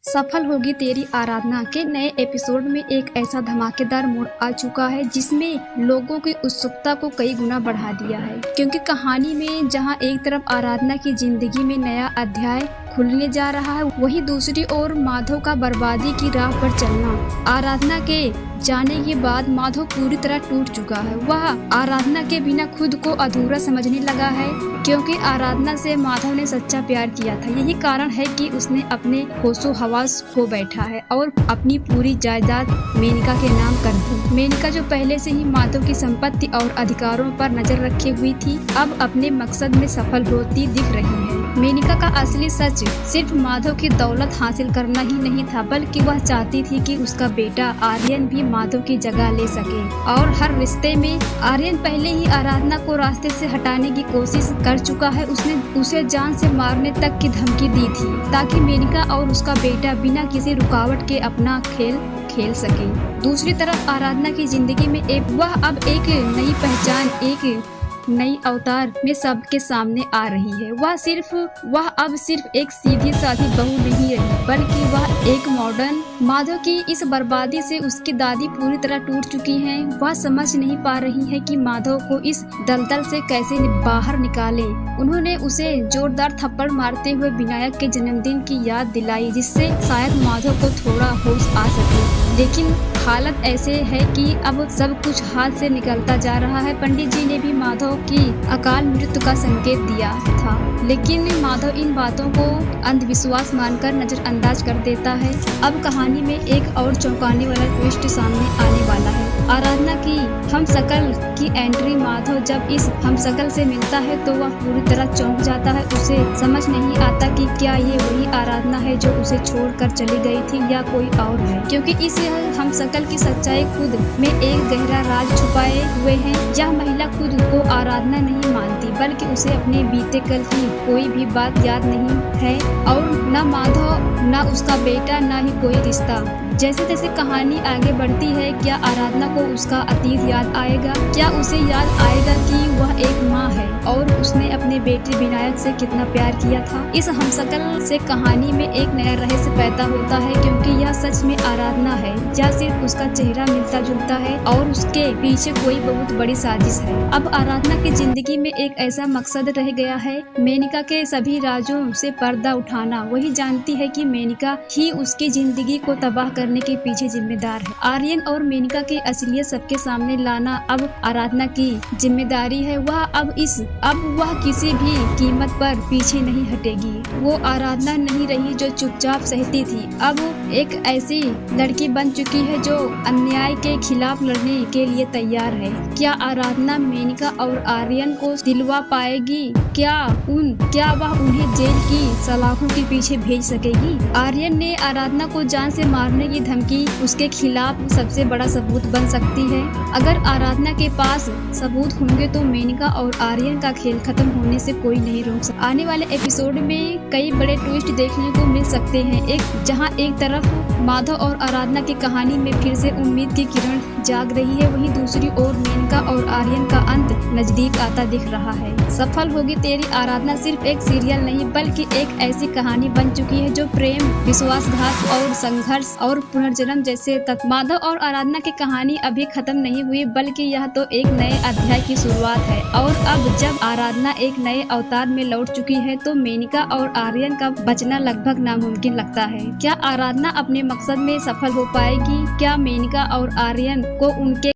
सफल होगी तेरी आराधना के नए एपिसोड में एक ऐसा धमाकेदार मोड़ आ चुका है जिसमें लोगों की उत्सुकता को कई गुना बढ़ा दिया है। क्योंकि कहानी में जहां एक तरफ आराधना की जिंदगी में नया अध्याय खुलने जा रहा है, वहीं दूसरी ओर माधव का बर्बादी की राह पर चलना। आराधना के जाने के बाद माधव पूरी तरह टूट चुका है। वह आराधना के बिना खुद को अधूरा समझने लगा है, क्योंकि आराधना से माधव ने सच्चा प्यार किया था। यही कारण है कि उसने अपने होशो हवास खो बैठा है और अपनी पूरी जायदाद मेनका के नाम कर दी। मेनका जो पहले से ही माधव की संपत्ति और अधिकारों पर नजर रखे हुई थी, अब अपने मकसद में सफल होती दिख रही है। मेनका का असली सच सिर्फ माधव की दौलत हासिल करना ही नहीं था, बल्कि वह चाहती थी कि उसका बेटा आर्यन भी माधव की जगह ले सके। और हर रिश्ते में आर्यन पहले ही आराधना को रास्ते से हटाने की कोशिश कर चुका है। उसने उसे जान से मारने तक की धमकी दी थी, ताकि मेनका और उसका बेटा बिना किसी रुकावट के अपना खेल खेल सके। दूसरी तरफ आराधना की जिंदगी में वह अब एक नई पहचान, एक नई अवतार में सबके सामने आ रही है। वह अब सिर्फ एक सीधी साधी बहू नहीं रही, बल्कि वह एक मॉडर्न। माधव की इस बर्बादी से उसकी दादी पूरी तरह टूट चुकी हैं। वह समझ नहीं पा रही है कि माधव को इस दलदल से कैसे बाहर निकाले। उन्होंने उसे जोरदार थप्पड़ मारते हुए विनायक के जन्मदिन की याद दिलाई, जिससे शायद माधव को थोड़ा होश आ सके। लेकिन हालत ऐसे है कि अब सब कुछ हाथ से निकलता जा रहा है। पंडित जी ने भी माधव की अकाल मृत्यु का संकेत दिया था, लेकिन माधव इन बातों को अंधविश्वास मानकर नजरअंदाज कर देता है। अब कहानी में एक और चौंकाने वाला ट्विस्ट सामने आने वाला है। आराधना की हमशक्ल की एंट्री। माधव जब इस हमशक्ल से मिलता है तो वह पूरी तरह चौंक जाता है। उसे समझ नहीं आता कि क्या ये वही आराधना है जो उसे छोड़कर चली गई थी, या कोई और है, क्योंकि इस हमशक्ल की सच्चाई खुद में एक गहरा राज छुपाए हुए है। यह महिला खुद को आराधना नहीं मानती, बल्कि उसे अपने बीते कल की कोई भी बात याद नहीं है, और न माधव, न उसका बेटा, न ही कोई रिश्ता। जैसे जैसे कहानी आगे बढ़ती है, क्या आराधना को उसका अतीत याद आएगा? क्या उसे याद आएगा कि वह एक माँ है और उसने अपने बेटे विनायक से कितना प्यार किया था? इस हमशक्ल से कहानी में एक नया रहस्य पैदा होता है, क्योंकि यह सच में आराधना है या सिर्फ उसका चेहरा मिलता जुलता है और उसके पीछे कोई बहुत बड़ी साजिश है। अब आराधना की जिंदगी में एक ऐसा मकसद रह गया है, मेनका के सभी राजों से पर्दा उठाना। वही जानती है कि मेनका ही उसकी जिंदगी को तबाह करने के पीछे जिम्मेदार है। आर्यन और मेनका की असलियत सबके सामने लाना अब आराधना की जिम्मेदारी है। अब वह किसी भी कीमत पर पीछे नहीं हटेगी। वो आराधना नहीं रही जो चुपचाप सहती थी, अब एक ऐसी लड़की बन चुकी है जो अन्याय के खिलाफ लड़ने के लिए तैयार है। क्या आराधना मेनका और आर्यन को दिलवा पाएगी? क्या वह उन्हें जेल की सलाखों के पीछे भेज सकेगी? आर्यन ने आराधना को जान से मारने की धमकी उसके खिलाफ सबसे बड़ा सबूत बन सकती है। अगर आराधना के पास सबूत होंगे तो मेनका और आर्यन का खेल खत्म होने से कोई नहीं रोक सकता। आने वाले एपिसोड में कई बड़े ट्विस्ट देखने को मिल सकते हैं। जहां एक तरफ माधव और आराधना की कहानी में फिर से उम्मीद की किरण जाग रही है, वहीं दूसरी ओर मेनका और आर्यन का अंत नजदीक आता दिख रहा है। सफल होगी तेरी आराधना सिर्फ एक सीरियल नहीं, बल्कि एक ऐसी कहानी बन चुकी है जो प्रेम, विश्वासघात और संघर्ष और पुनर्जन्म जैसे तत्व। माधव और आराधना की कहानी अभी खत्म नहीं हुई, बल्कि यह तो एक नए अध्याय की शुरुआत है। और अब जब आराधना एक नए अवतार में लौट चुकी है, तो मेनका और आर्यन का बचना लगभग नामुमकिन लगता है। क्या आराधना अपने मकसद में सफल हो पाएगी? क्या मेनका और आर्यन को उनके